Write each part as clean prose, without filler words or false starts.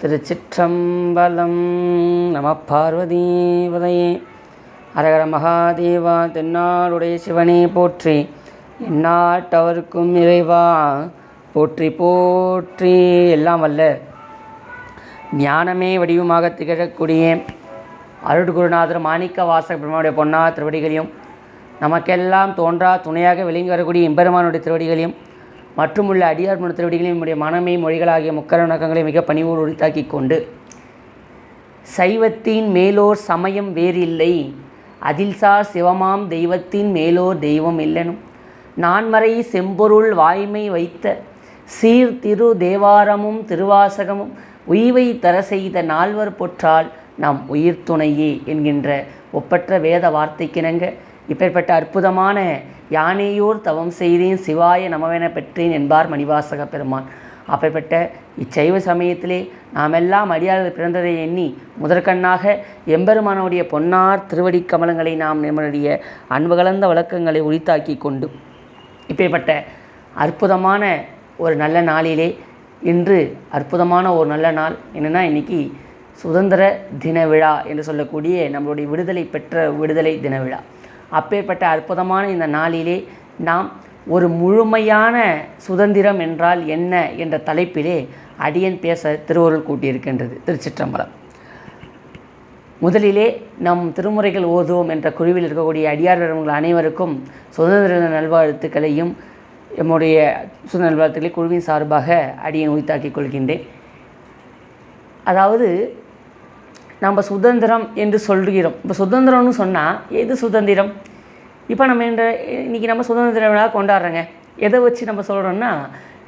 திருச்சிற்றம்பலம். நம பார்வதீபதையே. அரகர மகாதேவா. தென்னாடுடைய சிவனே போற்றி, எந்நாட்டவர்க்கும் இறைவா போற்றி போற்றி. எல்லாம் வல்ல ஞானமே வடிவமாக திகழக்கூடிய அருட்குருநாதர் மாணிக்க வாசக பெருமானுடைய பொன்னார் திருவடிகளையும், நமக்கெல்லாம் தோன்றா துணையாக விளங்கி வரக்கூடிய எம்பெருமானுடைய திருவடிகளையும் மற்றும் உள்ள அடியார் மனு திருவடிகளையும் நம்முடைய மனமே மொழிகளாகிய முக்கரணங்களை மிக பணிவோடு உரித்தாக்கி கொண்டு, சைவத்தின் மேலோர் சமயம் வேறில்லை, அதில்சார் சிவமாம் தெய்வத்தின் மேலோர் தெய்வம் இல்லெனும், நான்மறை செம்பொருள் வாய்மை வைத்த சீர்திரு தேவாரமும் திருவாசகமும் உய்வை தர செய்த நால்வர் பொற்றால் நாம் உயிர் துணையே என்கின்ற ஒப்பற்ற வேத வார்த்தைக்கிணங்க இப்பேற்பட்ட அற்புதமான யானேயோர் தவம் செய்தேன் சிவாய நமவென பெற்றேன் என்பார் மணிவாசக பெருமான். அப்பேற்பட்ட இச்சைவ சமயத்திலே நாமெல்லாம் அடியார்கள் பிறந்ததை எண்ணி முதற்கண்ணாக எம்பெருமானுடைய பொன்னார் திருவடி கமலங்களை நாம் நம்முடைய அன்பு கலந்த வழக்கங்களை உரித்தாக்கி கொண்டு, இப்பேற்பட்ட அற்புதமான ஒரு நல்ல நாளிலே இன்று அற்புதமான ஒரு நல்ல நாள் என்னென்னா, இன்றைக்கி சுதந்திர தின விழா என்று சொல்லக்கூடிய நம்மளுடைய விடுதலை பெற்ற விடுதலை தின விழா. அப்பேற்பட்ட அற்புதமான இந்த நாளிலே நாம் ஒரு முழுமையான சுதந்திரம் என்றால் என்ன என்ற தலைப்பிலே அடியன் பேச திருவருள் கூட்டியிருக்கின்றது. திருச்சிற்றம்பலம். முதலிலே நம் திருமுறைகள் ஓதுவோம் என்ற குழுவில் இருக்கக்கூடிய அடியார்கள் அனைவருக்கும் சுதந்திர நல்வாழ்த்துக்களையும் நம்முடைய சுதந்திர நல்வாழ்த்துக்களை குழுவின் சார்பாக அடியன் உரித்தாக்கிக் கொள்கின்றேன். அதாவது நம்ம சுதந்திரம் என்று சொல்கிறோம். இப்போ சுதந்திரம்னு சொன்னால் எது சுதந்திரம்? இப்போ நம்ம இன்றைக்கி நம்ம சுதந்திர விழா கொண்டாடுறோங்க. எதை வச்சு நம்ம சொல்கிறோன்னா,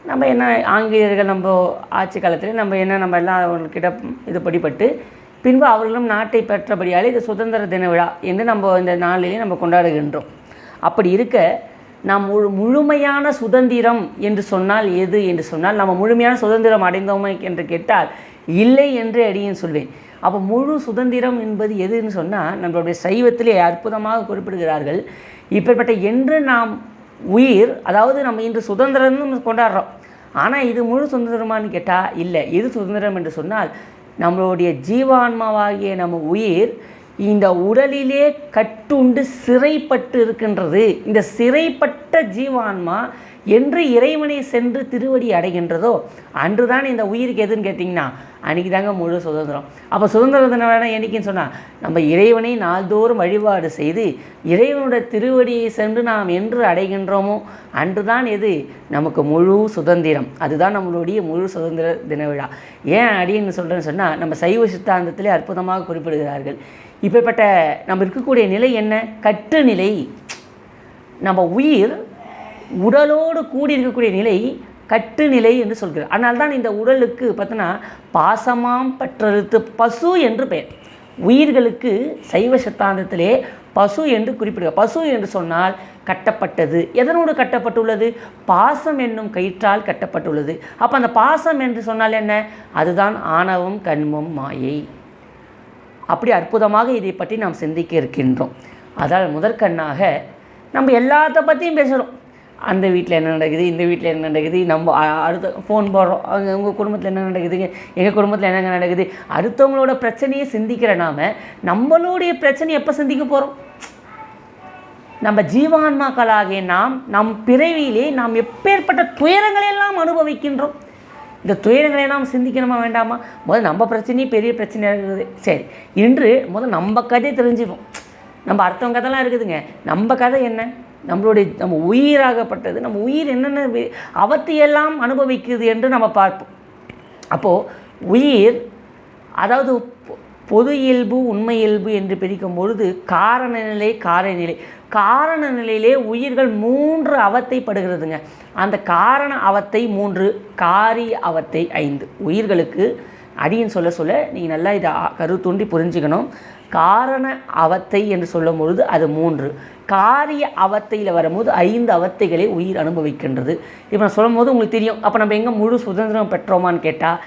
நம்ம என்ன ஆங்கிலேயர்கள் நம்ம ஆட்சி காலத்தில் நம்ம எல்லாம் அவங்கக்கிட்ட இது படிப்பட்டு பின்பு அவர்களும் நாட்டை பெற்றபடியால் இது சுதந்திர தின விழா என்று நம்ம இந்த நாளிலே நம்ம கொண்டாடுகின்றோம். அப்படி இருக்க நாம் முழுமையான சுதந்திரம் என்று சொன்னால் எது என்று சொன்னால், நம்ம முழுமையான சுதந்திரம் அடைந்தோமே என்று கேட்டால் இல்லை என்று அடியேன் சொல்வேன். அப்போ முழு சுதந்திரம் என்பது எதுன்னு சொன்னால், நம்மளுடைய சைவத்திலே அற்புதமாக குறிப்பிடுகிறார்கள். இப்படிப்பட்ட என்று நாம் உயிர், அதாவது நம்ம இன்று சுதந்திரம்னு கொண்டாடுறோம், ஆனால் இது முழு சுதந்திரமானு கேட்டால் இல்லை. எது சுதந்திரம் என்று சொன்னால், நம்மளுடைய ஜீவான்மாவாகிய நம்ம உயிர் இந்த உடலிலே கட்டுண்டு சிறைப்பட்டு இருக்கின்றது. இந்த சிறைப்பட்ட ஜீவான்மா என்று இறைவனை சென்று திருவடி அடைகின்றதோ அன்றுதான் இந்த உயிருக்கு எதுன்னு கேட்டிங்கன்னா அன்றைக்கி தாங்க முழு சுதந்திரம். அப்போ சுதந்திர தினம் வேணால் என்றைக்குன்னு சொன்னால், நம்ம இறைவனை நாள்தோறும் வழிபாடு செய்து இறைவனுடைய திருவடியை சென்று நாம் என்று அடைகின்றோமோ அன்றுதான் எது நமக்கு முழு சுதந்திரம். அதுதான் நம்மளுடைய முழு சுதந்திர தின விழா. ஏன் அடின்னு சொல்கிறேன்னு சொன்னால், நம்ம சைவ சித்தாந்தத்திலே அற்புதமாக குறிப்பிடுகிறார்கள். இப்படிப்பட்ட நம்ம இருக்கக்கூடிய நிலை என்ன? கட்டு நிலை. நம்ம உயிர் உடலோடு கூடி இருக்கக்கூடிய நிலை கட்டு நிலை என்று சொல்கிறார். அதனால்தான் இந்த உடலுக்கு பார்த்தோன்னா பாசமாம் பற்றறுத்து பசு என்று பெயர். உயிர்களுக்கு சைவ சித்தாந்தத்திலே பசு என்று குறிப்பிடுகிறார். பசு என்று சொன்னால் கட்டப்பட்டது. எதனோடு கட்டப்பட்டுள்ளது? பாசம் என்னும் கயிற்றால் கட்டப்பட்டுள்ளது. அப்போ அந்த பாசம் என்று சொன்னால் என்ன? அதுதான் ஆணவம் கண்மம் மாயை. அப்படி அற்புதமாக இதை பற்றி நாம் சிந்திக்க இருக்கின்றோம். அதால் முதற்கண்ணாக நம்ம எல்லாத்த பற்றியும் பேசுகிறோம். அந்த வீட்டில் என்ன நடக்குது, இந்த வீட்டில் என்ன நடக்குது, நம்ம அடுத்த ஃபோன் போடுறோம், அவங்க உங்கள் குடும்பத்தில் என்ன நடக்குதுங்க, எங்கள் குடும்பத்தில் என்னங்க நடக்குது, அடுத்தவங்களோட பிரச்சனையை சிந்திக்கிற நம்மளுடைய பிரச்சனையை எப்போ சிந்திக்க போகிறோம்? நம்ம ஜீவான்மாக்களாகிய நம் பிறவியிலே நாம் எப்பேற்பட்ட துயரங்களையெல்லாம் அனுபவிக்கின்றோம். இந்த துயரங்களை நாம் சிந்திக்கணுமா வேண்டாமா? முதல் நம்ம பிரச்சனையும் பெரிய பிரச்சனையாக இருக்குது. சரி, இன்று முதல் நம்ம கதையை தெரிஞ்சுப்போம். நம்ம அடுத்தவங்க கதைலாம் இருக்குதுங்க, நம்ம கதை என்ன? நம்ம உயிராகப்பட்டது, நம்ம உயிர் என்னென்ன அவத்தையெல்லாம் அனுபவிக்குது என்று நம்ம பார்ப்போம். அப்போது உயிர், அதாவது பொது இயல்பு உண்மை இயல்பு என்று பிரிக்கும் பொழுது காரண நிலை காரநிலை. காரண நிலையிலே உயிர்கள் 3 அவத்தைப்படுகிறதுங்க. அந்த காரண அவத்தை 3, காரிய அவத்தை 5. உயிர்களுக்கு அடின்னு சொல்ல நீங்கள் நல்லா இதை கருத்துண்டி புரிஞ்சுக்கணும். காரண அவத்தை என்று சொல்லும் பொழுது அது 3, காரிய அவத்தையில் வரும்போது 5 அவத்தைகளை உயிர் அனுபவிக்கின்றது. இப்போ நான் சொல்லும் போது உங்களுக்கு தெரியும், அப்போ நம்ம எங்கே முழு சுதந்திரம் பெற்றோமான்னு கேட்டால்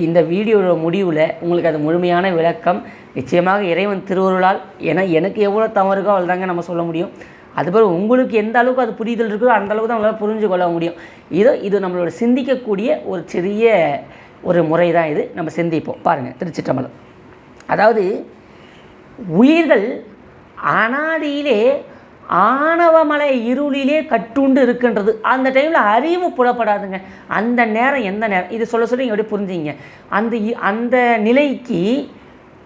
இந்த வீடியோட முடிவில் உங்களுக்கு அது முழுமையான விளக்கம் நிச்சயமாக இறைவன் திருவருளால். ஏன்னா எனக்கு எவ்வளோ தவறுக்கோ அவள் தாங்க நம்ம சொல்ல முடியும். அதுபோல் உங்களுக்கு எந்த அளவுக்கு அது புரிதல் இருக்கோ அந்த அளவுக்கு தான் நம்மளால் புரிஞ்சு கொள்ள முடியும். இது நம்மளோட சிந்திக்கக்கூடிய ஒரு சிறிய ஒரு முறை தான் இது. நம்ம சிந்திப்போம். பாருங்கள், திருச்சிற்றம்பலம். அதாவது உயிர்கள் அனாதியிலே ஆணவமலை இருளிலே கட்டுண்டு இருக்கின்றது. அந்த டைமில் அறிவு புலப்படாதுங்க. அந்த நேரம் எந்த நேரம் இது சொல்ல எப்படி புரிஞ்சிங்க? அந்த நிலைக்கு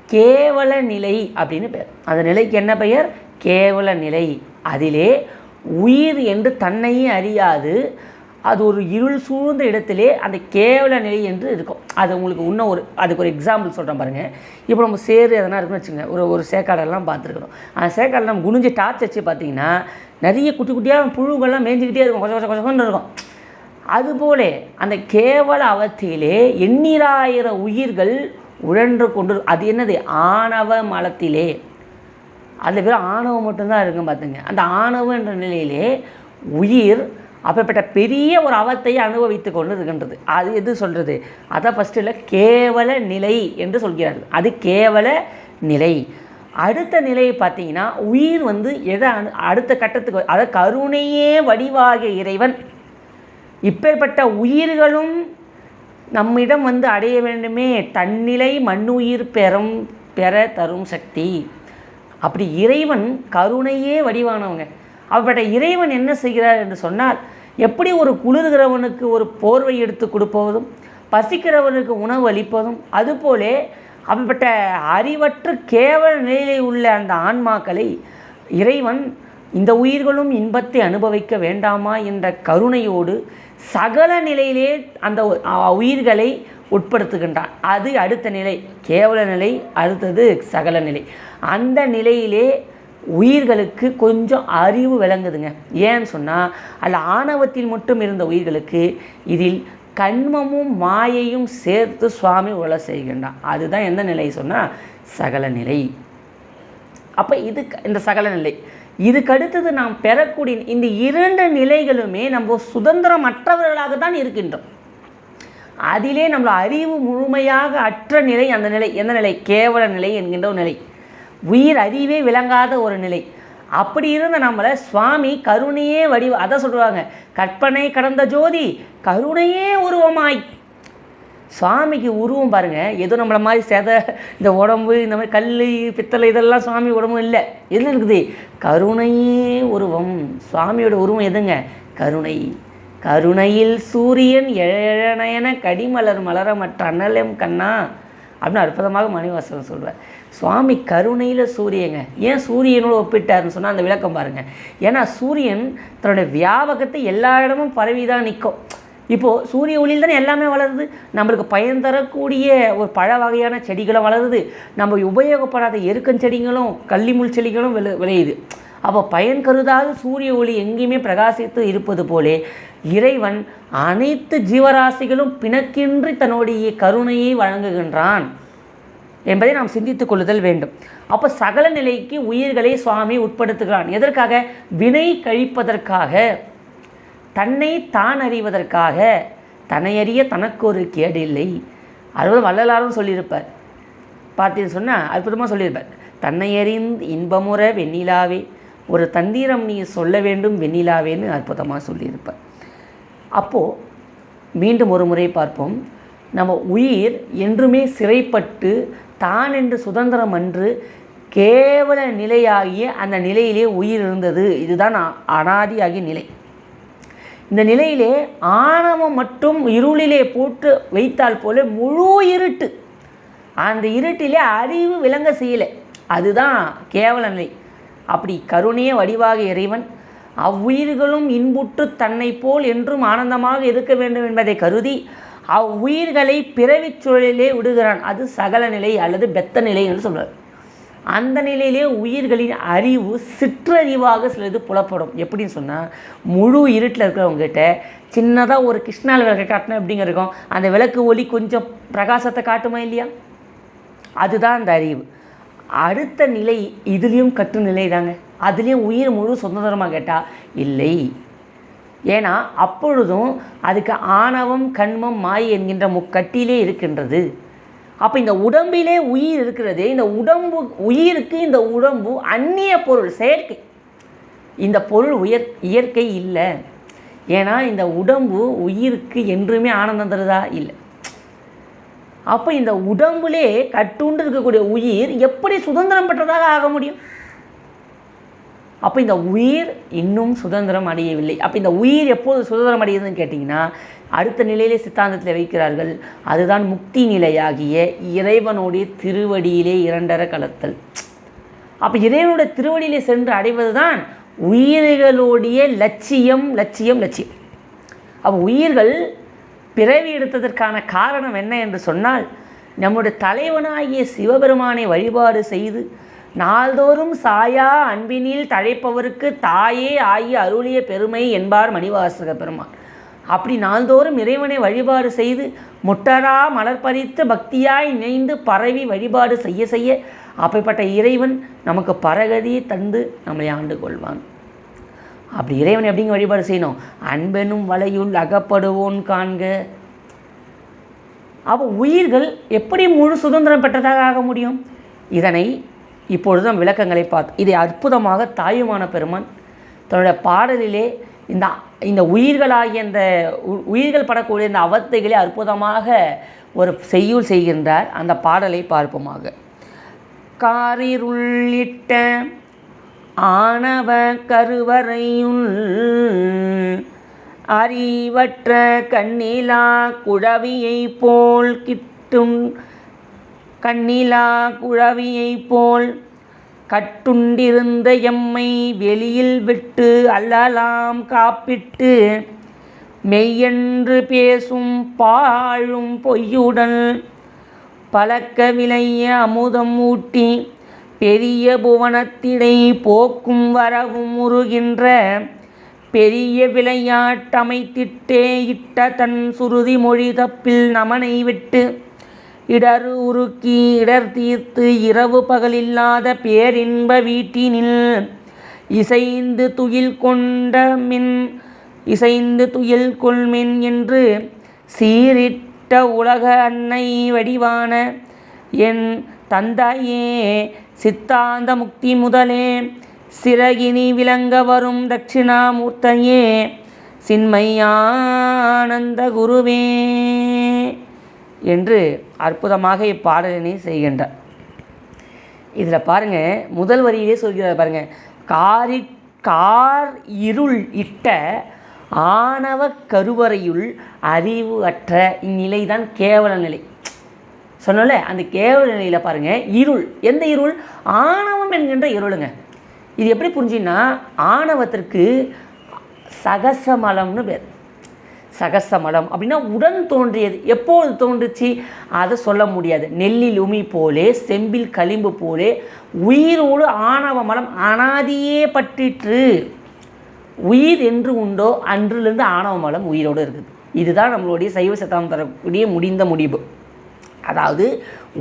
கேவல நிலை அப்படின்னு பெயர். அந்த நிலைக்கு என்ன பெயர்? கேவல நிலை. அதிலே உயிர் என்று தன்னையே அறியாது, அது ஒரு இருள் சூழ்ந்த இடத்திலே அந்த கேவல நிலை என்று இருக்கும். அது உங்களுக்கு இன்னும் அதுக்கு ஒரு எக்ஸாம்பிள் சொல்கிறேன் பாருங்கள். இப்போ நம்ம சேரு எதனா இருக்குன்னு வச்சுங்க, ஒரு சேக்காடெல்லாம் பார்த்துருக்குறோம். அந்த சேக்காடை நம்ம குனிஞ்சு டார்ச் வச்சு பார்த்தீங்கன்னா நிறைய குட்டி குட்டியாக புழுக்கள்லாம் மேய்ஞ்சிக்கிட்டே இருக்கும், கொஞ்சம் கொஞ்சம் கொஞ்சம் இருக்கும். அதுபோல அந்த கேவல அவத்திலே எண்ணிராயிரம் உயிர்கள் உழன்று கொண்டு, அது என்னது? ஆணவ மலத்திலே. அதில் பேர் ஆணவம் மட்டும்தான் இருக்குங்க பார்த்துங்க. அந்த ஆணவம் என்ற நிலையிலே உயிர் அப்பேற்பட்ட பெரிய ஒரு அவத்தை அனுபவித்து கொண்டு இருக்கின்றது. அது எது சொல்கிறது? அதை ஃபஸ்ட்டில் கேவல நிலை என்று சொல்கிறார்கள். அது கேவல நிலை. அடுத்த நிலையை பார்த்தீங்கன்னா உயிர் எதை அடுத்த கட்டத்துக்கு, அதை கருணையே வடிவாகிய இறைவன். இப்பேற்பட்ட உயிர்களும் நம்மிடம் அடைய வேண்டுமே, தன்னிலை மண்ணுயிர் பெற தரும் சக்தி. அப்படி இறைவன் கருணையே வடிவானவங்க. அப்படிப்பட்ட இறைவன் என்ன செய்கிறார் என்று சொன்னால், எப்படி ஒரு குளிர்கிறவனுக்கு ஒரு போர்வை எடுத்து கொடுப்பதும், பசிக்கிறவனுக்கு உணவு அளிப்பதும், அதுபோலே அப்படிப்பட்ட அறிவற்று கேவல நிலையில் உள்ள அந்த ஆன்மாக்களை இறைவன் இந்த உயிர்களும் இன்பத்தை அனுபவிக்க வேண்டாமா என்ற கருணையோடு சகல நிலையிலே அந்த உயிர்களை உட்படுத்துகின்றான். அது அடுத்த நிலை, கேவல நிலை. அடுத்தது சகல நிலை. அந்த நிலையிலே உயிர்களுக்கு கொஞ்சம் அறிவு விளங்குதுங்க. ஏன்னு சொன்னால், அல்ல ஆணவத்தில் மட்டும் இருந்த உயிர்களுக்கு இதில் கண்மமும் மாயையும் சேர்த்து சுவாமி உழ செய்கின்றான். அதுதான் எந்த நிலை சொன்னால் சகல நிலை. அப்போ இந்த சகல நிலை. இதுக்கடுத்தது நாம் பெறக்கூடிய இந்த இரண்டு நிலைகளுமே நம்ம சுதந்திரமற்றவர்களாக தான் இருக்கின்றோம். அதிலே நம்மள அறிவு முழுமையாக அற்ற நிலை. அந்த நிலை எந்த நிலை? கேவல நிலை என்கின்ற ஒரு நிலை. உயிர் அறிவே விளங்காத ஒரு நிலை. அப்படி இருந்த நம்மளை சுவாமி கருணையே அதை சொல்லுவாங்க, கற்பனை கடந்த ஜோதி கருணையே உருவமாய். சுவாமிக்கு உருவம் பாருங்கள், ஏதோ நம்மளை மாதிரி இந்த உடம்பு, இந்த மாதிரி கல் பித்தளை இதெல்லாம் சுவாமி உடம்பு இல்லை. எதில் இருக்குது? கருணையே உருவம். சுவாமியோட உருவம் எதுங்க? கருணை. கருணையில் சூரியன் எழநயன கடிமலர் மலரமற்ற அண்ணலம் கண்ணா அப்படின்னு அற்புதமாக மணிவாசகன் சொல்வார். சுவாமி கருணையில் சூரியங்க. ஏன் சூரியனோடு ஒப்பிட்டாருன்னு சொன்னால் அந்த விளக்கம் பாருங்கள். ஏன்னா சூரியன் தன்னுடைய வியாபகத்தை எல்லா இடமும் பரவி தான் நிற்கும். இப்போது சூரிய ஒளியில் தானே எல்லாமே வளருது. நம்மளுக்கு பயன் தரக்கூடிய ஒரு பழ வகையான செடிகளும் வளருது, நம்ம உபயோகப்படாத எருக்கஞ்செடிகளும் கள்ளிமுள் செடிகளும் விளையுது. அப்போ பயன் கருதாது சூரிய ஒளி எங்கேயுமே பிரகாசித்து இருப்பது போலே இறைவன் அனைத்து ஜீவராசிகளும் பிணக்கின்றி தன்னுடைய கருணையை வழங்குகின்றான் என்பதை நாம் சிந்தித்துக் கொள்ளுதல் வேண்டும். அப்போ சகல நிலைக்கு உயிர்களை சுவாமி உட்படுத்துகிறான். எதற்காக? வினை கழிப்பதற்காக, தன்னை தான் அறிவதற்காக. தன்னை அறிய தனக்கு ஒரு கேடு இல்லை. அதுவும் வள்ளலாரும் சொல்லியிருப்பார். பார்த்தீங்கன்னு சொன்னால் அற்புதமாக சொல்லியிருப்பார். தன்னை அறிந்து இன்பமுற வெண்ணிலாவே, ஒரு தந்திரம் நீ சொல்ல வேண்டும் வெண்ணிலாவேன்னு அற்புதமாக சொல்லியிருப்பார். அப்போது மீண்டும் ஒரு முறை பார்ப்போம். நம்ம உயிர் என்றுமே சிறைப்பட்டு தான் என்று சுதந்திரம் அன்று கேவல நிலையாகிய அந்த நிலையிலே உயிர் இருந்தது. இதுதான் அனாதியாகிய நிலை. இந்த நிலையிலே ஆணவம் மட்டும் இருளிலே போட்டு வைத்தால் போல முழு இருட்டு. அந்த இருட்டிலே அறிவு விளங்க செய்யலை. அதுதான் கேவல நிலை. அப்படி கருணையே வடிவாக இறைவன் அவ்வுயிர்களும் இன்புற்று தன்னை போல் என்றும் ஆனந்தமாக இருக்க வேண்டும் என்பதை கருதி அவ்வுயிர்களை பிறவிச் சூழலிலே விடுகிறான். அது சகல நிலை அல்லது பெத்த நிலை என்று சொல்கிறார். அந்த நிலையிலே உயிர்களின் அறிவு சிற்றறிவாக சிலது புலப்படும். எப்படின்னு சொன்னால், முழு இருட்டில் இருக்கிறவங்ககிட்ட சின்னதாக ஒரு கிருஷ்ணால் விளக்கை காட்டினா எப்படிங்க இருக்கும்? அந்த விளக்கு ஒளி கொஞ்சம் பிரகாசத்தை காட்டுமா இல்லையா? அதுதான் அந்த அறிவு. அடுத்த நிலை இதுலேயும் கட்டு நிலை தாங்க. அதுலேயும் உயிர் முழு சுதந்திரமாக கேட்டால் இல்லை. ஏன்னா அப்பொழுதும் அதுக்கு ஆணவம் கண்மம் மாய் என்கின்ற முக்கட்டிலே இருக்கின்றது. அப்போ இந்த உடம்பிலே உயிர் இருக்கிறது. இந்த உடம்பு உயிருக்கு இந்த உடம்பு அந்நிய பொருள், செயற்கை. இந்த பொருள் இயற்கை இல்லை. ஏன்னா இந்த உடம்பு உயிருக்கு என்றுமே ஆனந்தம் தருதா? இல்லை. அப்போ இந்த உடம்புலே கட்டுண்டு இருக்கக்கூடிய உயிர் எப்படி சுதந்திரம் பெற்றதாக ஆக முடியும்? அப்போ இந்த உயிர் இன்னும் சுதந்திரம் அடையவில்லை. அப்போ இந்த உயிர் எப்போது சுதந்திரம் அடையுதுன்னு கேட்டிங்கன்னா, அடுத்த நிலையிலே சித்தாந்தத்தில் வைக்கிறார்கள். அதுதான் முக்தி நிலையாகிய இறைவனுடைய திருவடியிலே இரண்டர கலத்தல். அப்போ இறைவனுடைய திருவடியிலே சென்று அடைவது தான் உயிர்களுடைய லட்சியம். அப்போ உயிர்கள் பிறவி எடுத்ததற்கான காரணம் என்ன என்று சொன்னால், நம்முடைய தலைவனாகிய சிவபெருமானை வழிபாடு செய்து நாள்தோறும் சாயா அன்பினில் தழைப்பவருக்கு தாயே ஆகி அருளிய பெருமை என்பார் மணிவாசக பெருமான். அப்படி நாள்தோறும் இறைவனை வழிபாடு செய்து முட்டரா மலர் பறித்து பக்தியாய் இணைந்து பரவி வழிபாடு செய்ய செய்ய அப்படிப்பட்ட இறைவன் நமக்கு பரகதியை தந்து நம்மளை ஆண்டு கொள்வான். அப்படி இறைவனை எப்படிங்க வழிபாடு செய்யணும்? அன்பெனும் வலையுள் அகப்படுவோன் காண்க. அப்போ உயிர்கள் எப்படி முழு சுதந்திரம் பெற்றதாக ஆக முடியும்? இதனை இப்பொழுது நம் விளக்கங்களை பார்த்து இதை அற்புதமாக தாயுமான பெருமான் தன்னுடைய பாடலிலே இந்த உயிர்களாகிய இந்த உயிர்கள் படக்கூடிய இந்த அவத்தைகளை அற்புதமாக ஒரு செய்யுள் செய்கின்றார். அந்த பாடலை பார்ப்போமாக. காரிருள்ளிட்ட ஆணவ கருவறையுள் அறிவற்ற கண்ணிலா குழவியை போல் கிட்டும் கண்ணிலா குழவியை போல் கட்டுண்டிருந்த எம்மை வெளியில் விட்டு அல்லலாம் காப்பிட்டு மெய்யென்று பேசும் பாழும் பொய்யுடன் பழக்க விளைய அமுதம் ஊட்டி பெரிய புவனத்திடை போக்கும் வரவும் உருகின்ற பெரிய விளையாட்டமைத்திட்டே இட்ட தன் சுருதி மொழி தப்பில் நமனை விட்டு இடரு உருக்கி இடர் தீர்த்து இரவு பகலில்லாத பேரின்ப வீட்டினில் இசைந்து துயில் கொள்மின் என்று சீரிட்ட உலக அன்னை வடிவான என் தந்தையே சித்தாந்த முக்தி முதலே சிறகினி விளங்க வரும் தட்சிணாமூர்த்தையே சின்மயானந்த குருவே என்று அற்புதமாக இப்பாடலினை செய்கின்றார். இதில் பாருங்கள், முதல் வரியிலே சொல்கிறார் பாருங்கள். கார் இருள் இட்ட ஆணவ கருவறையுள் அறிவு அற்ற இந்நிலை தான் கேவல நிலை. சொன்னல அந்த கேவல நிலையில் பாருங்கள், இருள். எந்த இருள்? ஆணவம் என்கின்ற இருளுங்க. இது எப்படி புரிஞ்சுன்னா, ஆணவத்திற்கு சகசமலம்னு பேர். சகசமலம் அப்படின்னா உடன் தோன்றியது. எப்போது தோன்றுச்சு அதை சொல்ல முடியாது. நெல்லில் உமி போலே செம்பில் களிம்பு போலே உயிரோடு ஆணவ மலம் அனாதியே பற்றிற்று. உயிர் என்று உண்டோ அன்றிலிருந்து ஆணவ மலம் உயிரோடு இருக்குது. இதுதான் நம்மளுடைய சைவ சித்தாந்தம் தரக்கூடிய முடிந்த முடிவு. அதாவது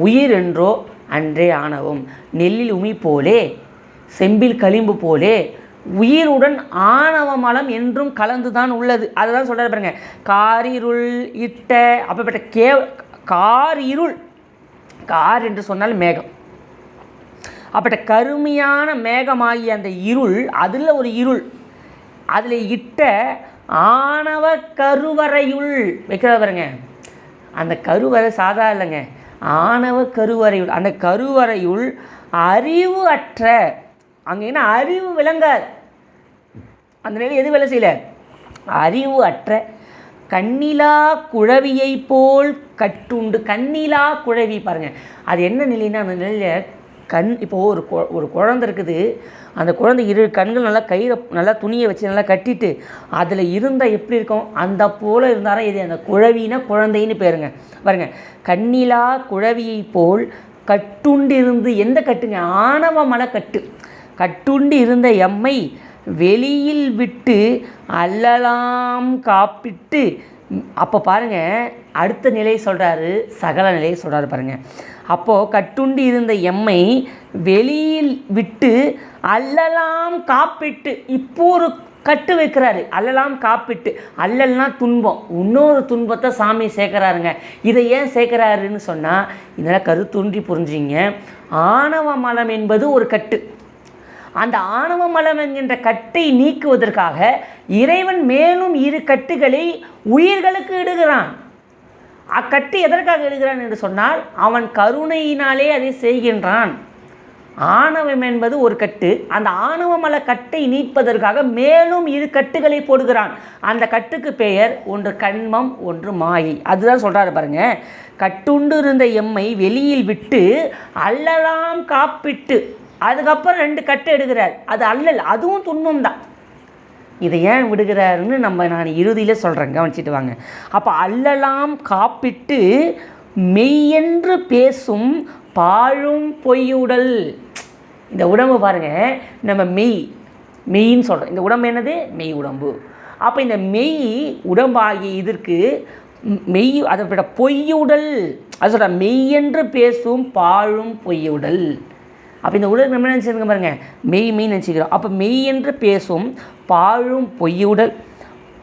உயிர் என்றோ அன்றே ஆணவம். நெல்லில் உமி போலே செம்பில் களிம்பு போலே உயிருடன் ஆணவ மலம் என்றும் கலந்து தான் உள்ளது. அதுதான் சொல்கிறார் பாருங்க. காரிருள் இட்ட அப்படிப்பட்ட காரிருள். கார் என்று சொன்னால் மேகம். அப்பட்ட கருமையான மேகமாகிய அந்த இருள், அதில் ஒரு இருள், அதில் இட்ட ஆணவ கருவறையுள் வைக்கிறார் பாருங்க. அந்த கருவறை சாதா இல்லைங்க, ஆணவ கருவறையுள். அந்த கருவறையுள் அறிவு அற்ற, அங்கே என்ன அறிவு விளங்காது. அந்த நிலை எது வேலை செய்யல? அறிவு அற்ற கண்ணிலா குழவியை போல் கட்டுண்டு. கண்ணிலா குழவி பாருங்கள், அது என்ன நிலைன்னா, அந்த நிலையில் இப்போது ஒரு குழந்தை இருக்குது. அந்த குழந்தை இரு கண்கள் நல்லா கயிறை நல்லா துணியை வச்சு நல்லா கட்டிட்டு அதில் இருந்தால் எப்படி இருக்கும், அந்த போல் இருந்தாலும் இது அந்த குழவினா குழந்தைன்னு பேருங்க. பாருங்க, கண்ணிலா குழவியை போல் கட்டுண்டு இருந்து. எந்த கட்டுங்க? ஆணவ மலை கட்டு. கட்டுண்டு இருந்த எம்மை வெளியில் விட்டு அல்லலாம் காப்பிட்டு. அப்போ பாருங்கள், அடுத்த நிலை சொல்கிறாரு, சகல நிலையை சொல்கிறாரு பாருங்கள். அப்போது கட்டுண்டு இருந்த எம்மை வெளியில் விட்டு அல்லலாம் காப்பிட்டு. இப்போ ஒரு கட்டு வைக்கிறாரு, அல்லலாம் காப்பிட்டு. அல்லல்னா துன்பம், இன்னொரு துன்பத்தை சாமி சேர்க்குறாருங்க. இதை ஏன் சேர்க்குறாருன்னு சொன்னால், இதெல்லாம் கருத்துன்றி புரிஞ்சிங்க. ஆணவ மலம் என்பது ஒரு கட்டு. அந்த ஆணவ மலம் என்கின்ற கட்டை நீக்குவதற்காக இறைவன் மேலும் இரு கட்டுகளை உயிர்களுக்கு இடுகிறான். அக்கட்டு எதற்காக எடுக்கிறான் என்று சொன்னால் அவன் கருணையினாலே அதை செய்கின்றான். ஆணவம் என்பது ஒரு கட்டு. அந்த ஆணவமல கட்டை நீப்பதற்காக மேலும் 2 கட்டுகளை போடுகிறான். அந்த கட்டுக்கு பெயர் ஒன்று கண்மம், ஒன்று மாயை. அதுதான் சொல்கிறாரு பாருங்க. கட்டுண்டு இருந்த எம்மை வெளியில் விட்டு அல்லலாம் காப்பிட்டு, அதுக்கப்புறம் 2 கட்டு எடுக்கிறார். அது அல்லல், அதுவும் துன்பம் தான். இதை ஏன் விடுகிறாருன்னு நான் இறுதியில் சொல்கிறேன், கவனிச்சிட்டு வாங்க. அப்போ அல்லலாம் காப்பிட்டு மெய்யென்று பேசும் பாழும் பொய்யுடல். இந்த உடம்பு பாருங்கள், நம்ம மெய்ன்னு சொல்கிறோம். இந்த உடம்பு என்னது? மெய் உடம்பு. அப்போ இந்த மெய் உடம்பாகிய இதற்கு மெய், அதை விட பொய்யுடல், அது சொல்கிற மெய்யென்று பேசும் பாழும் பொய்யுடல். அப்போ இந்த உடல் நம்ம நினச்சிருங்க பாருங்கள், மெய் நினச்சிக்கிறோம். அப்போ மெய் என்று பேசும் பாழும் பொய்யுடல்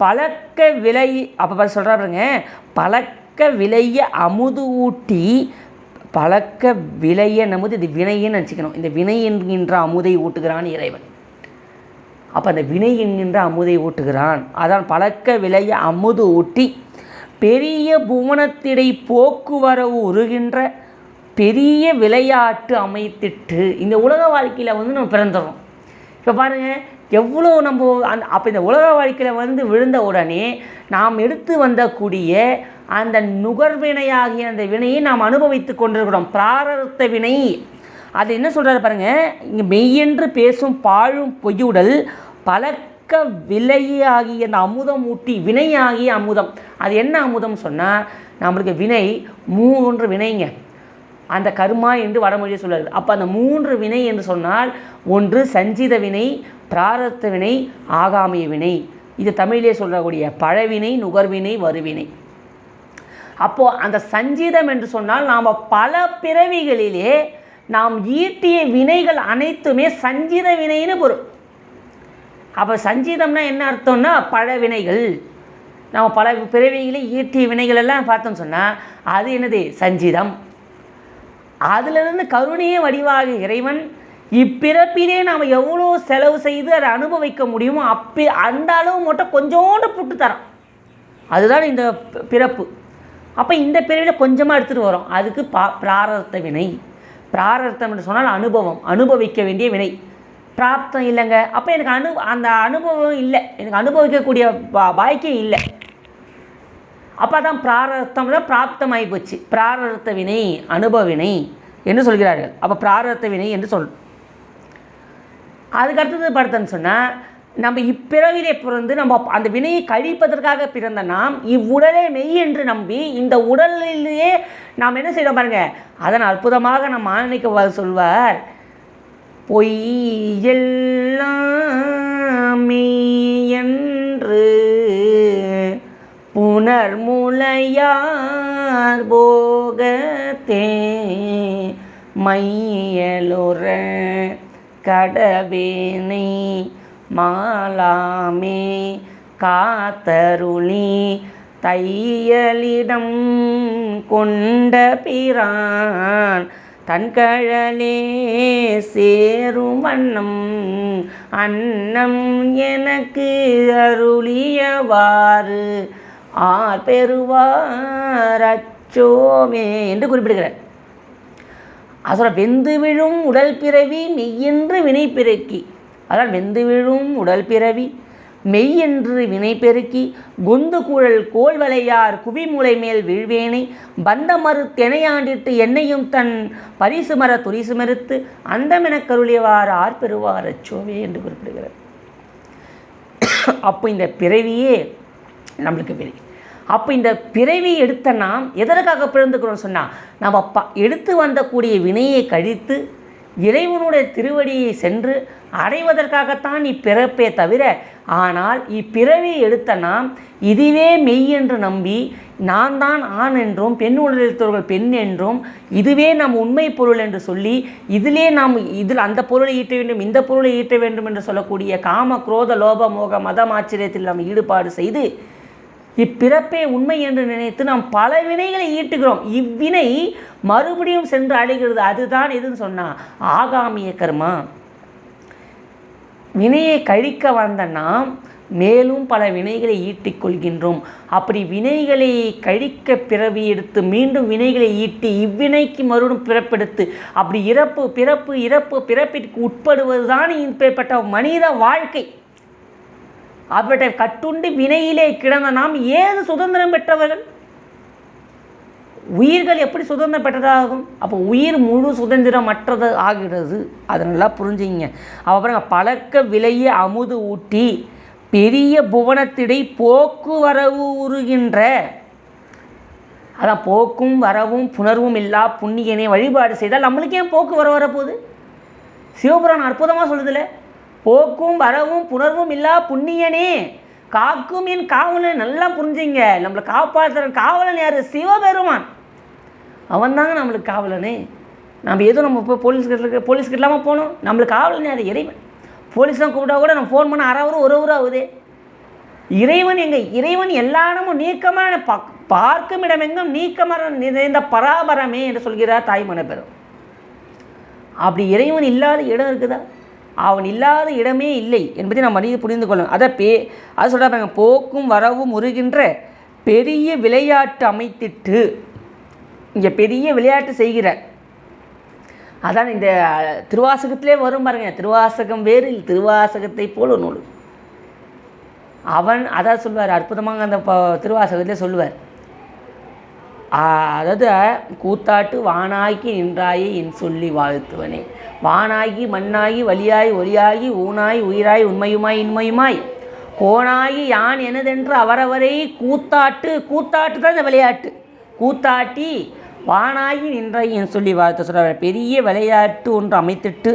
பழக்க விலை. அப்போ சொல்கிறா பாருங்க, பழக்க விளைய அமுது ஊட்டி, பழக்க விளைய நமது இது வினைன்னு நினச்சிக்கணும். இந்த வினை என்கின்ற அமுதை ஊட்டுகிறான் இறைவன். அப்போ அந்த வினை என்கின்ற அமுதை ஊட்டுகிறான். அதான் பழக்க விளைய அமுது ஊட்டி பெரிய புவனத்திடை போக்குவரவு உருகின்ற பெரிய விளையாட்டு அமைத்திட்டு. இந்த உலக வாழ்க்கையில் நம்ம பிறந்துடுறோம். இப்போ பாருங்கள் எவ்வளோ நம்ம அப்போ இந்த உலக வாழ்க்கையில் விழுந்த உடனே நாம் எடுத்து வந்தக்கூடிய அந்த நுகர்வினையாகிய அந்த வினையை நாம் அனுபவித்து கொண்டிருக்கிறோம். பிராரத்த வினை. அது என்ன சொல்கிறாரு பாருங்கள், இங்கே மெய்யென்று பேசும் பாழும் பொய்யுடல் பழக்க விலையாகிய அந்த அமுதம் ஊட்டி, வினையாகிய அமுதம். அது என்ன அமுதம் சொன்னால், நம்மளுக்கு வினை 3 வினைங்க. அந்த கர்மா என்று வடமொழியை சொல்லுது. அப்போ அந்த 3 வினை என்று சொன்னால், ஒன்று சஞ்சித வினை, பிராரத்த வினை, ஆகாமிய வினை. இது தமிழிலே சொல்லக்கூடிய பழவினை, நுகர்வினை, வருவினை. அப்போது அந்த சஞ்சிதம் என்று சொன்னால் நாம் பல பிறவிகளிலே நாம் ஈட்டிய வினைகள் அனைத்துமே சஞ்சித வினைன்னு பொருள். அப்போ சஞ்சிதம்னா என்ன அர்த்தம்னா பழவினைகள். நம்ம பல பிறவிகளே ஈட்டிய வினைகள் எல்லாம் பார்த்தோம்னு சொன்னால் அது என்னது? சஞ்சிதம். அதிலிருந்து கருணையே வடிவாக இறைவன் இப்பிறப்பிலே நாம் எவ்வளோ செலவு செய்து அதை அனுபவிக்க முடியுமோ அந்த அளவு மட்டும் கொஞ்சோண்டு புட்டு தரோம். அதுதான் இந்த பிறப்பு. அப்போ இந்த பிறவியில் கொஞ்சமாக எடுத்துகிட்டு வரோம். அதுக்கு பிராரத்த வினை. பிராரத்தம் என்று சொன்னால் அனுபவம், அனுபவிக்க வேண்டிய வினை. பிராப்தம் இல்லைங்க. அப்போ எனக்கு அந்த அனுபவம் இல்லை, எனக்கு அனுபவிக்கக்கூடிய பாக்கியம் இல்லை. அப்போ தான் பிராரத்தம் தான் பிராப்தம் ஆகி போச்சு. பிராரத்த வினை, அனுபவ வினை என்று சொல்கிறார்கள். அப்போ பிராரத்த வினை என்று அதுக்கு அடுத்தது பார்த்தோன்னு சொன்னால், நம்ம இப்பிறவிலே பிறந்து நம்ம அந்த வினையை கழிப்பதற்காக பிறந்த நாம் இவ்வுடலே மெய் என்று நம்பி இந்த உடலிலேயே நாம் என்ன செய்யறோம் பாருங்க. அதன் அற்புதமாக நம் ஆன்மீக சொல்வார், பொய்யெல்லாம் மெய் என்று புனர்முலையார் போகத்தே மையலுற கடவேனை மாலாமே காத்தருளி தையலிடம் கொண்ட பிரான் தன்கழலே சேரும் வண்ணம் அன்னம் எனக்கு அருளியவாறு ஆர் பெறுவார் அச்சோமே என்று குறிப்பிடுகிறார். அதோட வெந்து விழும் உடல் பிறவி மெய்யென்று வினை பெருக்கி, அதான் வெந்து விழும் உடல் பிறவி மெய்யென்று வினை பெருக்கி கொந்து குழல் கோல்வளையார் குவிமுலை மேல் வீழ்வேனை பந்த மறு தெனையாண்டிட்டு என்னையும் தன் பரிசு மர துரிசு மறுத்து அந்தமென கருளியவார் ஆர் பெறுவார் அச்சோவே என்று குறிப்பிடுகிறார். அப்போ இந்த பிறவியே நம்மளுக்கு வினை. அப்போ இந்த பிறவி எடுத்த நாம் எதற்காக பிறந்துக்கிறோம் சொன்னால், நம்ம எடுத்து வந்தக்கூடிய வினையை கழித்து இறைவனுடைய திருவடியை சென்று அடைவதற்காகத்தான் இப்பிறப்பே தவிர, ஆனால் இப்பிறவி எடுத்த நாம் இதுவே மெய் என்று நம்பி நான் தான் ஆண் என்றும் பெண் உடலித்தவர்கள் பெண் என்றும் இதுவே நம் உண்மை பொருள் என்று சொல்லி இதில் அந்த பொருளை ஈட்ட வேண்டும் இந்த பொருளை ஈட்ட வேண்டும் என்று சொல்லக்கூடிய காம குரோத லோப மோக மதம் ஆச்சரியத்தில் நாம் ஈடுபாடு செய்து இப்பிறப்பே உண்மை என்று நினைத்து நாம் பல வினைகளை ஈட்டுகிறோம். இவ்வினை மறுபடியும் சென்று அடைகிறது. அதுதான் எதுன்னு சொன்னால் ஆகாமிய கர்மா. வினையை கழிக்க வந்த நாம் மேலும் பல வினைகளை ஈட்டிக் கொள்கின்றோம். அப்படி வினைகளை கழிக்க பிறவி எடுத்து மீண்டும் வினைகளை ஈட்டி இவ்வினைக்கு மறுபடியும் பிறப்பெடுத்து அப்படி இறப்பு பிறப்பு இறப்பு பிறப்பிற்கு உட்படுவது தான் இப்பேற்பட்ட மனித வாழ்க்கை. அப்படிப்பட்ட கட்டுண்டு வினையிலே கிடந்த நாம் ஏது சுதந்திரம் பெற்றவர்கள்? உயிர்கள் எப்படி சுதந்திரம் பெற்றதாகும்? அப்போ உயிர் முழு சுதந்திரமற்றது ஆகிறது. அதை நல்லா புரிஞ்சுங்க. அப்புறம் பழக்க விளைய அமுது ஊட்டி பெரிய புவனத்திடை போக்குவரவு உருகின்ற, அதான் போக்கும் வரவும் புணர்வும் இல்லா புண்ணியனை வழிபாடு செய்தால் நம்மளுக்கு ஏன் போக்கு வர வரப்போகுது? சிவபுராணம் அற்புதமாக சொல்லுதில்ல, போக்கும் வரவும் புணர்வும் இல்லா புண்ணியனே காக்கும் என் காவலன். நல்லா புரிஞ்சுங்க. நம்மளை காப்பாற்றுற காவலன் யார்? சிவபெருமான். அவன் தாங்க நம்மளுக்கு காவலனே. நம்ம ஏதோ நம்ம இப்போ போலீஸ்கிட்ட இல்லாமல் போகணும். நம்மளுக்கு காவலன் யார்? இறைவன். போலீஸ்லாம் கூப்பிட்டா கூட நம்ம ஃபோன் பண்ண அரை ஹவர் 1 ஹவர் ஆகுது. இறைவன் எங்கே? இறைவன் எல்லா இடமும் நீக்கமான பார்க்கும் இடமெங்கும் நீக்கமான நிறைந்த பராபரமே என்று சொல்கிறார் தாய்மன பெறும். அப்படி இறைவன் இல்லாத இடம் இருக்குதா? அவன் இல்லாத இடமே இல்லை என்பதை நாம் மனித புரிந்து கொள்ளணும். அதை சொல்கிறாங்க, போக்கும் வரவும் உருகின்ற பெரிய விளையாட்டு அமைத்திட்டு. இங்கே பெரிய விளையாட்டு செய்கிறார். அதான் இந்த திருவாசகத்திலே வரும் பாருங்க. திருவாசகம் வேறு, திருவாசகத்தை போல் ஒரு நூல். அவன் அதான் சொல்லுவார் அற்புதமாக. அந்த திருவாசகத்திலே சொல்லுவார், அதாவது கூத்தாட்டு வானாகி நின்றாயே என் சொல்லி வாழ்த்துவனே, வானாகி மண்ணாகி வலியாய் ஒலியாகி ஊனாய் உயிராய் உண்மையுமாய் இன்மையுமாய் கோனாகி யான் எனதென்று அவரவரை கூத்தாட்டு. கூத்தாட்டு தான் இந்த விளையாட்டு. கூத்தாட்டி வானாகி நின்றாய் என் சொல்லி வாழ்த்து சொல்கிறார். பெரிய விளையாட்டு ஒன்று அமைத்திட்டு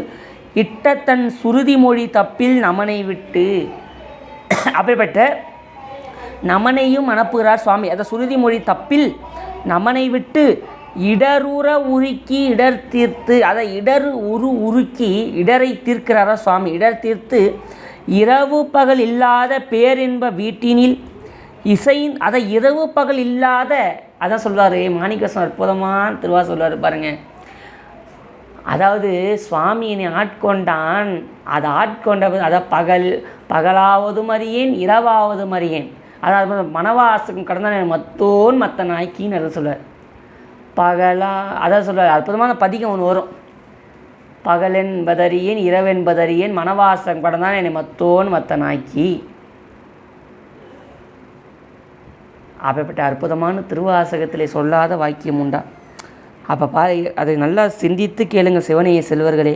இட்ட தன் சுருதி மொழி தப்பில் நமனை விட்டு. அப்படிப்பட்ட நமனையும் அனுப்புகிறார் சுவாமி. அதை சுருதி மொழி தப்பில் நமனை விட்டு இடருற உருக்கி இடர் தீர்த்து. அதை உருக்கி இடரை தீர்க்கிறாரா சுவாமி. இடர் தீர்த்து இரவு பகல் இல்லாத பேரின்ப வீட்டினில் அதை இரவு பகல் இல்லாத, அதான் சொல்வார் மாணிக்கவாசகர் அற்புதமான திருவா சொல்வார் பாருங்க. அதாவது சுவாமியினை ஆட்கொண்டான். அதை அதை பகலாவதும் அறியேன் இரவாவதும் அறியேன். அதாவது மனவாசகம் கடந்த மத்தோன் மற்ற நாய்க்கின்னு அதை சொல்வார். அதான் சொல்வார் அற்புதமான பதிகம் ஒன்று வரும். பகலென்பதறியேன் இரவென்பதறியேன் மனவாசகம் கடந்தான் என்னை மத்தோன் மற்ற நாய்க்கி. அப்படிப்பட்ட அற்புதமான திருவாசகத்திலே சொல்லாத வாக்கியம் உண்டா? அப்போ அதை நல்லா சிந்தித்து கேளுங்க சிவனைய செல்வர்களே.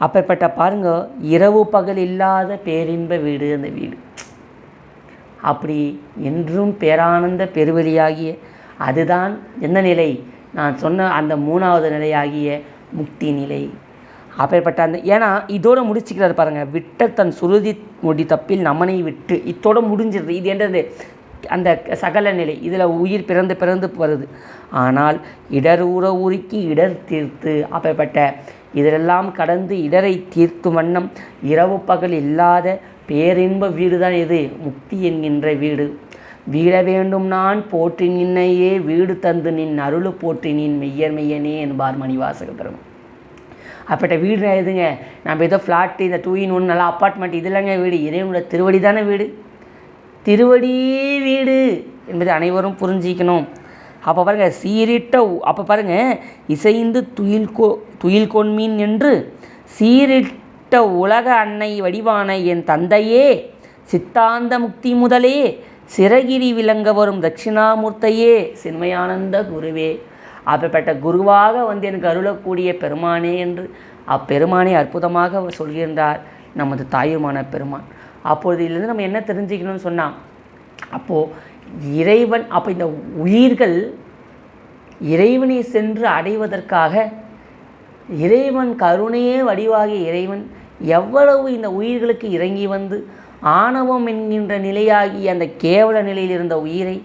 அப்பேற்பட்ட பாருங்க, இரவு பகல் இல்லாத பேரின்ப வீடு அந்த வீடு. அப்படி என்றும் பேரானந்த பெருவெளியாகிய அதுதான் எந்த நிலை? நான் சொன்ன அந்த 3வது நிலையாகிய முக்தி நிலை. அப்பேற்பட்ட அந்த ஏன்னா இதோடு முடிச்சுக்கிறாரு பாருங்கள். விட்ட தன் சுருதி மொழி தப்பில் நமனை விட்டு இத்தோடு முடிஞ்சிருது. இது என்னது? அந்த சகல நிலை. இதில் உயிர் பிறந்து வருது. ஆனால் இடரூற உருக்கி இடர் தீர்த்து. அப்பேற்பட்ட இதெல்லாம் கடந்து இடரை தீர்த்து வண்ணம் இரவு பகல் இல்லாத பேரின்ப வீடு தான் எது? முக்தி என்கின்ற வீடு. வீட வேண்டும் நான் போற்றி நின்னையே வீடு தந்து நின் அருளு போற்றி நின் மெய்யனே என்பார் மணிவாசக பெருமான். அப்பட்ட வீடு எதுங்க? நம்ம ஏதோ ஃப்ளாட்டு, இந்த 2-in-1 நல்லா அப்பார்ட்மெண்ட் இதெல்லாங்க வீடு. இறைவனோட திருவடி தானே வீடு. திருவடி வீடு என்பதை அனைவரும் புரிஞ்சிக்கணும். அப்போ பாருங்கள் சீரிட்ட அப்போ பாருங்கள் இசைந்து துயில் கொன்மீன் என்று சீரிட்ட உலக அன்னை வடிவான என் தந்தையே சித்தாந்த முக்தி முதலே சிறகிரி விளங்க வரும் தட்சிணாமூர்த்தையே சின்மயானந்த குருவே. அப்பேற்பட்ட குருவாக எனக்கு அருளக்கூடிய பெருமானே என்று அப்பெருமானை அற்புதமாக சொல்கின்றார் நமது தாயுமான பெருமான். அப்பொழுது இதிலிருந்து நம்ம என்ன தெரிஞ்சுக்கணும்னு சொன்னால், அப்போது இறைவன் இந்த உயிர்கள் இறைவனை சென்று அடைவதற்காக இறைவன் கருணையே வடிவாகிய இறைவன் எவ்வளவு இந்த உயிர்களுக்கு இறங்கி வந்து ஆணவம் என்கின்ற நிலையாகி அந்த கேவல நிலையில் இருந்த உயிரை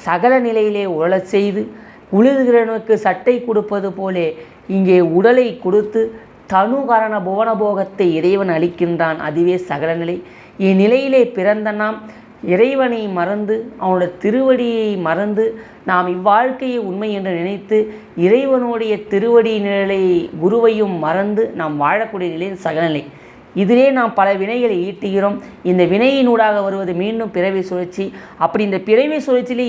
சகல நிலையிலே உழச் செய்து உழுதுகிறவனுக்கு சட்டை கொடுப்பது போலே இங்கே உடலை கொடுத்து தனுகரண புவனபோகத்தை இறைவன் அளிக்கின்றான். அதுவே சகல நிலை. இந்நிலையிலே பிறந்த நாம் இறைவனை மறந்து அவனோட திருவடியை மறந்து நாம் இவ்வாழ்க்கையை உண்மை என்று நினைத்து இறைவனுடைய திருவடி நிலை குருவையும் மறந்து நாம் வாழக்கூடிய நிலையின் சகநிலை. இதிலே நாம் பல வினைகளை ஈட்டுகிறோம். இந்த வினையினூடாக வருவது மீண்டும் பிறவி சுழற்சி. அப்படி இந்த பிறவி சுழற்சியிலே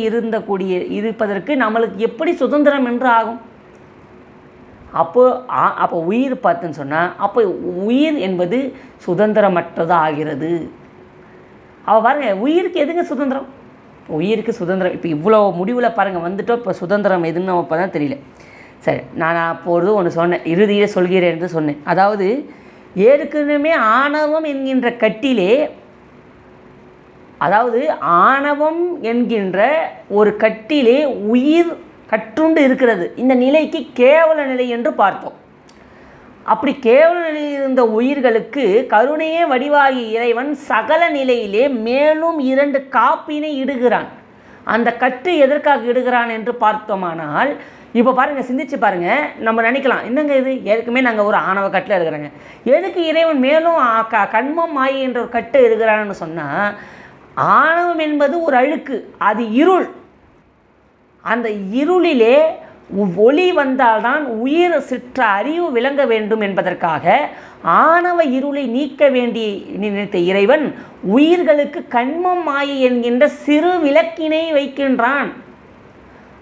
இருப்பதற்கு நம்மளுக்கு எப்படி சுதந்திரம் என்று ஆகும்? அப்போ உயிர் பார்த்துன்னு சொன்னால் அப்போ உயிர் என்பது சுதந்திரமற்றதாக ஆகிறது. அவள் பாருங்கள், உயிருக்கு எதுங்க சுதந்திரம்? உயிருக்கு சுதந்திரம் இப்போ இவ்வளோ முடிவில் பாருங்கள் வந்துட்டோம். இப்போ சுதந்திரம் எதுன்னு நம்ம இப்போ தான் தெரியல. சரி, நான் அப்பொழுது ஒன்று சொன்னேன், இறுதியே சொல்கிறேன் என்று சொன்னேன். அதாவது ஏற்கனவே ஆணவம் என்கின்ற கட்டிலே, அதாவது ஆணவம் என்கின்ற ஒரு கட்டிலே உயிர் கற்றுண்டு இருக்கிறது. இந்த நிலைக்கு கேவல நிலை என்று பார்த்தோம். அப்படி கேவல நிலையில் இருந்த உயிர்களுக்கு கருணையே வடிவாகி இறைவன் சகல நிலையிலே மேலும் 2 காப்பினை இடுகிறான். அந்த கட்டு எதற்காக இடுகிறான் என்று பார்த்தோமானால், இப்போ பாருங்கள், சிந்திச்சு பாருங்கள். நம்ம நினைக்கலாம், என்னங்க இது ஏற்கனவே நாங்கள் ஒரு ஆணவ கட்டில் இருக்கிறாங்க, எதுக்கு இறைவன் மேலும் கண்மம் மாயை என்ற ஒரு கட்டு இருக்கிறான்னு சொன்னால், ஆணவம் என்பது ஒரு அழுக்கு, அது இருள். அந்த இருளிலே ஒளி வந்தால்தான் உயிர் சிற்ற அறிவு விளங்க வேண்டும் என்பதற்காக ஆணவ இருளை நீக்க வேண்டிய நினைத்த இறைவன் உயிர்களுக்கு கண்மம் மாயை என்கின்ற சிறு விளக்கினை வைக்கின்றான்.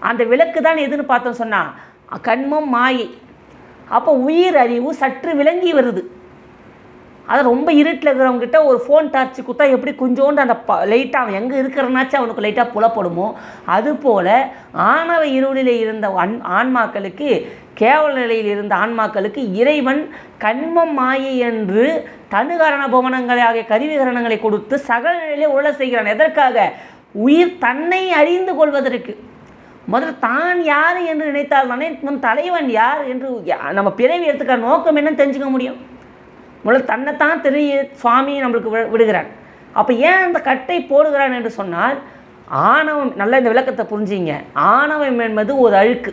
அந்த விளக்கு தான் எதுன்னு பார்த்தோம் சொன்னால் கண்மம் மாயை. அப்போ உயிர் அறிவு சற்று விளங்கி வருது. அதை ரொம்ப இருட்டில் இருக்கிறவங்ககிட்ட ஒரு ஃபோன் டார்ச்சு குத்தா எப்படி கொஞ்சோண்டு அந்த லைட்டாக அவன் எங்கே இருக்கிறனாச்சும் அவனுக்கு லைட்டாக புலப்படுமோ, அதுபோல் ஆணவ இருளில் இருந்த ஆன்மாக்களுக்கு, கேவல நிலையில் இருந்த ஆன்மாக்களுக்கு இறைவன் கண்மம் மாயை என்று தனுகரண பவனங்களை ஆகிய கருவிகரணங்களை கொடுத்து சகல நிலையிலே உள்ள செய்கிறான். எதற்காக? உயிர் தன்னை அறிந்து கொள்வதற்கு. முதல்ல தான் யார் என்று நினைத்தால் தானே நம் தலைவன் யார் என்று நம்ம பிறவி எடுத்துக்கிற நோக்கம் என்னன்னு தெரிஞ்சுக்க முடியும். முதல்ல தன்னைத்தான் தெரிய சுவாமி நம்மளுக்கு விடுகிறான். அப்போ ஏன் அந்த கட்டை போடுகிறான் என்று சொன்னால், ஆணவம், நல்ல இந்த விளக்கத்தை புரிஞ்சிங்க. ஆணவம் என்பது ஒரு அழுக்கு.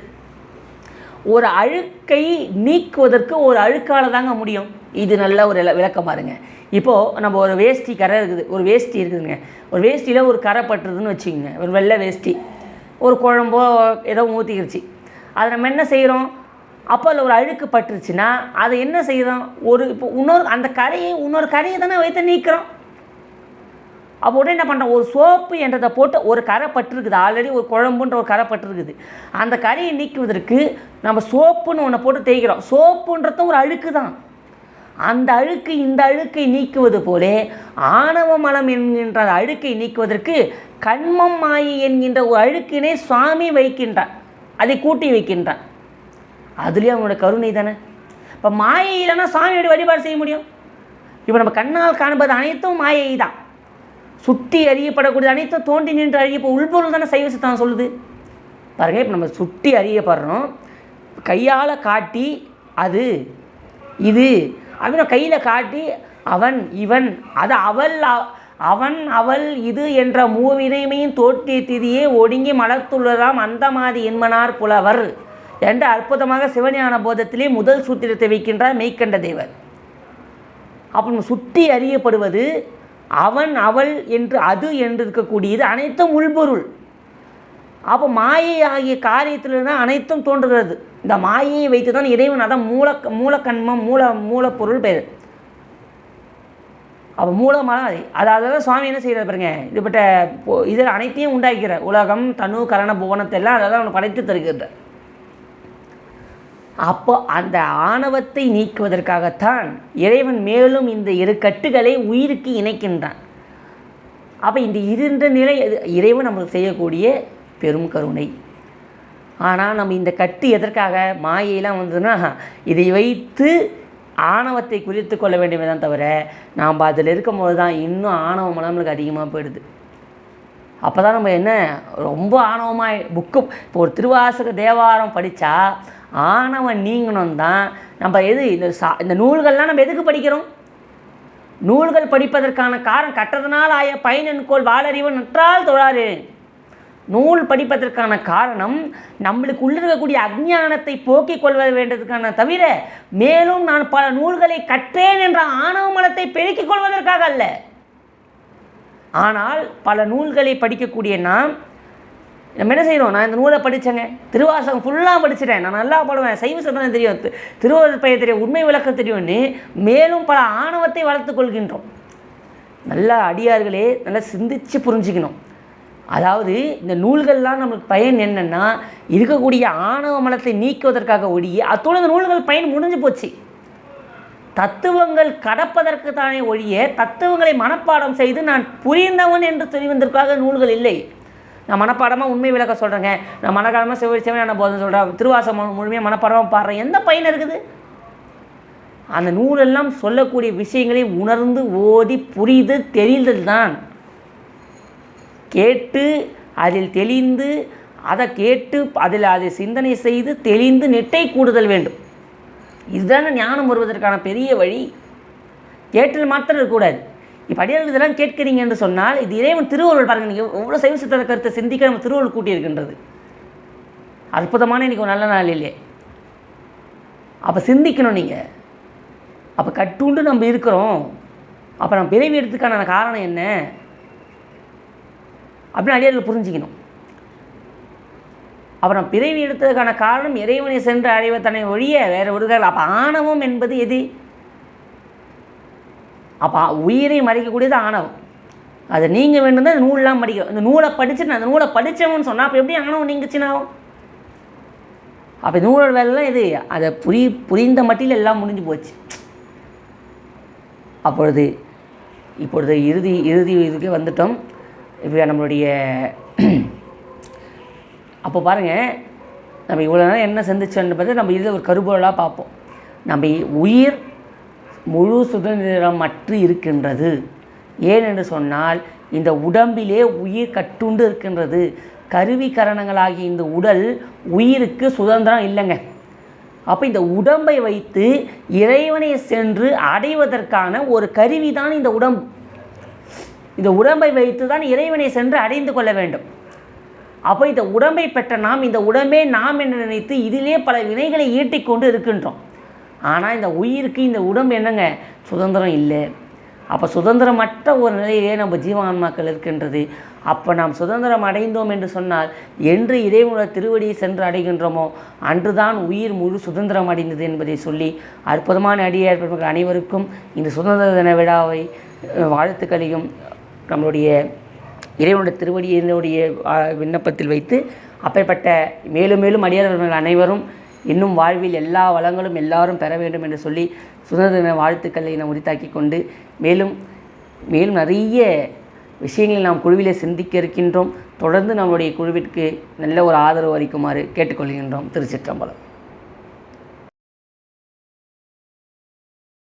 ஒரு அழுக்கை நீக்குவதற்கு ஒரு அழுக்கால் தாங்க முடியும். இது நல்ல ஒரு விளக்கம் பாருங்க. இப்போது நம்ம ஒரு வேஷ்டி கரை இருக்குது, ஒரு வேஷ்டி இருக்குதுங்க. ஒரு வேஷ்டியில் ஒரு கரை பட்டுறதுன்னு வச்சுக்கோங்க, ஒரு வெள்ளை வேஷ்டி, ஒரு குழம்போ ஏதோ ஊற்றிக்கிடுச்சு. அதை நம்ம என்ன செய்கிறோம்? அப்போ அதில் ஒரு அழுக்கு பட்டுருச்சுன்னா அதை என்ன செய்கிறோம்? இப்போ அந்த இன்னொரு கரையை தானே வைத்து நீக்கிறோம். அப்போ உடனே என்ன பண்ணுறோம்? ஒரு சோப்பு என்றதை போட்டு, ஒரு கரை பட்டுருக்குது, ஆல்ரெடி ஒரு குழம்புன்ற ஒரு கரை பட்டுருக்குது, அந்த கரையை நீக்குவதற்கு நம்ம சோப்புன்னு ஒன்றை போட்டு தேய்க்கிறோம். சோப்புன்றதும் ஒரு அழுக்கு தான். அந்த அழுக்கு இந்த அழுக்கை நீக்குவது போலே ஆணவ மலம் என்கின்ற அழுக்கை நீக்குவதற்கு கண்மம் மாயை என்கின்ற ஒரு அழுக்கினை சுவாமி வைக்கின்றான், அதை கூட்டி வைக்கின்றான். அதுலேயும் அவனோட கருணை தானே. இப்போ மாயை இல்லைன்னா சுவாமியோட வழிபாடு செய்ய முடியும்? இப்போ நம்ம கண்ணால் காண்பது அனைத்தும் மாயை தான். சுட்டி அறியப்படக்கூடியது அனைத்தும் தோண்டி நின்று அறிய. இப்போ உள்பொருள் தானே சைவ சித்தாந்தம் சொல்லுது பாருங்கள். இப்போ நம்ம சுட்டி அறியப்படுறோம், கையால் காட்டி அது இது அப்படின்னு கையில் காட்டி அவன் இவன் அது அவன் அவள் இது என்ற மூவினைமையும் தோற்றிய திதியே ஒடுங்கி மலர்த்துள்ளதாம் அந்த மாதிரி என்மனார் புலவர் என்ற அற்புதமாக சிவஞான போதத்திலே முதல் சூத்திரத்தை வைக்கின்றார் மெய்கண்ட தேவர். அப்போ சுட்டி அறியப்படுவது அவன் அவள் என்று அது என்று இருக்கக்கூடியது அனைத்தும் உள்பொருள். அப்போ மாயை ஆகிய காரியத்தில் தான் அனைத்தும் தோன்றுகிறது. இந்த மாயையை வைத்து தான் இறைவன், அதான் மூலக்கண்மம் மூலப்பொருள் பெயர். அப்போ மூலமாக அதாவது தான் சுவாமி என்ன செய்கிறார் பாருங்க, இதுபட்ட இதில் அனைத்தையும் உண்டாக்கிற உலகம் தனு கரண புவனத்தெல்லாம் அதெல்லாம் அவனை படைத்து தருகிறார். அப்போ அந்த ஆணவத்தை நீக்குவதற்காகத்தான் இறைவன் மேலும் இந்த 2 கட்டுகளை உயிருக்கு இணைக்கின்றான். அப்போ இந்த 2 நிலை இறைவன் நம்மளுக்கு செய்யக்கூடிய பெரும் கருணை. ஆனால் நம்ம இந்த கட்டு எதற்காக மாயையெல்லாம் வந்ததுன்னா இதை வைத்து ஆணவத்தை குறித்து கொள்ள வேண்டியதுதான் தவிர, நாம் அதில் இருக்கும்போது தான் இன்னும் ஆணவம் நம்மளுக்கு அதிகமாக போயிடுது. அப்போ தான் நம்ம என்ன ரொம்ப ஆணவமாக இப்போ ஒரு திருவாசக தேவாரம் படித்தா ஆணவம் நீங்கணும் தான். நம்ம இந்த நூல்கள்லாம் நம்ம எதுக்கு படிக்கிறோம்? நூல்கள் படிப்பதற்கான காரணம் கற்றதனால் ஆய பயனென்கோள் வாழறிவன் நற்றால் தொழாறு. நூல் படிப்பதற்கான காரணம் நம்மளுக்கு உள்ளிருக்கக்கூடிய அஞ்ஞானத்தை போக்கிக் கொள்ள வேண்டதுக்கான தவிர, மேலும் நான் பல நூல்களை கற்றேன் என்ற ஆணவ மலத்தை பெருக்கிக் கொள்வதற்காக அல்ல. ஆனால் பல நூல்களை படிக்கக்கூடிய நாம் நம்ம என்ன செய்கிறோம், நான் இந்த நூலை படித்தேங்க, திருவாசகம் ஃபுல்லாக படிச்சுட்டேன், நான் நல்லா பாடுவேன், சைவ சித்தாந்தம் தெரியும், திருவள்ளுவர் பெயர் தெரியும், உண்மை விளக்கம் தெரியும்னு மேலும் பல ஆணவத்தை வளர்த்து கொள்கின்றோம். நல்லா அடியார்களே நல்லா சிந்தித்து புரிஞ்சுக்கணும். அதாவது இந்த நூல்கள்லாம் நம்மளுக்கு பயன் என்னென்னா இருக்கக்கூடிய ஆணவ மலத்தை நீக்குவதற்காக ஒழிய அத்தோடு இந்த நூல்கள் பயன் முடிஞ்சு போச்சு. தத்துவங்கள் கடப்பதற்கு தானே ஒழிய தத்துவங்களை மனப்பாடம் செய்து நான் புரிந்தவன் என்று தெரிவதற்காக நூல்கள் இல்லை. நான் மனப்பாடமாக உண்மை விளக்க சொல்கிறேங்க, நான் மனக்காலமாக செவ்வாய் நான் போதும் சொல்கிறேன், திருவாசகம் முழுமையாக மனப்பாடமாக பாடுறேன், எந்த பயன் இருக்குது? அந்த நூலெல்லாம் சொல்லக்கூடிய விஷயங்களை உணர்ந்து ஓதி புரிந்து தெரிந்தது தான். கேட்டு அதில் தெளிந்து அதை கேட்டு அதை சிந்தனை செய்து தெளிந்து நெட்டை கூடுதல் வேண்டும். இதுதானே ஞானம் வருவதற்கான பெரிய வழி. கேட்டல் மாத்திரம் இருக்கக்கூடாது. இப்போ அடியார்கள் இதெல்லாம் கேட்குறீங்க என்று சொன்னால் இது இறைவன் திருவள்ளுவர் பாருங்கள், நீங்கள் எவ்வளோ சைவ சித்தாந்த கருத்தை சிந்திக்க நம்ம திருவள்ளுவர் கூட்டியிருக்கின்றது. அற்புதமான இன்றைக்கி ஒரு நல்ல நாள் இல்லையே. அப்போ சிந்திக்கணும் நீங்கள். அப்போ கட்டுண்டு நம்ம இருக்கிறோம், அப்போ நம்ம பிறவி எடுத்துக்கான காரணம் என்ன அப்படின்னு அடியார்கள் புரிஞ்சிக்கணும். அப்போ நம்ம பிறவி எடுத்ததுக்கான காரணம் இறைவனை சென்று அடைவதனை ஒழிய வேறு ஒரு காரணம். அப்போ ஆணவம் என்பது எது? அப்போ உயிரை மறைக்கக்கூடியது ஆணவம். அதை நீங்கள் வேண்டும் தான் நூலெலாம் படிக்கும். இந்த நூலை படிச்சுட்டு நான் அந்த நூலை படித்தவன்னு சொன்னால் அப்போ எப்படி ஆணவம் நீங்குச்சுனாவும்? அப்போ நூலோட வேலைலாம் இது அதை புரிந்த மட்டில் எல்லாம் முடிஞ்சு போச்சு. இப்பொழுது இறுதி இதுக்கு வந்துட்டோம். இப்போ நம்மளுடைய அப்போ பாருங்கள், நம்ம இவ்வளோ நேரம் என்ன சிந்திச்சோன்னு பார்த்து நம்ம இதில் ஒரு கருப்பொருளாக பார்ப்போம். நம்ம உயிர் முழு சுதந்திரமற்று இருக்கின்றது. ஏனென்று சொன்னால் இந்த உடம்பிலே உயிர் கட்டுண்டு இருக்கின்றது. கருவி கரணங்களாகிய இந்த உடல் உயிருக்கு சுதந்திரம் இல்லைங்க. அப்போ இந்த உடம்பை வைத்து இறைவனை சென்று அடைவதற்கான ஒரு கருவி தான் இந்த உடம்பு. இந்த உடம்பை வைத்து தான் இறைவனை சென்று அடைந்து கொள்ள வேண்டும். அப்போ இந்த உடம்பை பெற்ற நாம் இந்த உடம்பே நாம் என்று நினைத்து இதிலே பல வினைகளை ஈட்டிக்கொண்டு இருக்கின்றோம். ஆனால் இந்த உயிருக்கு இந்த உடம்பு என்னங்க சுதந்திரம் இல்லை. அப்போ சுதந்திரமற்ற ஒரு நிலையிலே நம்ம ஜீவான்மாக்கள் இருக்கின்றது. அப்போ நாம் சுதந்திரம் அடைந்தோம் என்று சொன்னால் என்று இறைவனுடைய திருவடியை சென்று அடைகின்றோமோ அன்றுதான் உயிர் முழு சுதந்திரம் அடைந்தது என்பதை சொல்லி அற்புதமான அடியார் பெருமக்கள் அனைவருக்கும் இந்த சுதந்திர தின விழாவை வாழ்த்துக்களையும் நம்மளுடைய இறைவனுடைய திருவடியினுடைய விண்ணப்பத்தில் வைத்து அப்பேற்பட்ட மேலும் மேலும் அடியார்கள் அனைவரும் இன்னும் வாழ்வில் எல்லா வளங்களும் எல்லாரும் பெற வேண்டும் என்று சொல்லி சுதந்திர தின வாழ்த்துக்களை நாம் உரித்தாக்கி கொண்டு மேலும் நிறைய விஷயங்களை நாம் குழுவிலே சிந்திக்க இருக்கின்றோம். தொடர்ந்து நம்முடைய குழுவிற்கு நல்ல ஒரு ஆதரவு அளிக்குமாறு கேட்டுக்கொள்கின்றோம். திருச்சிற்றம்பலம்.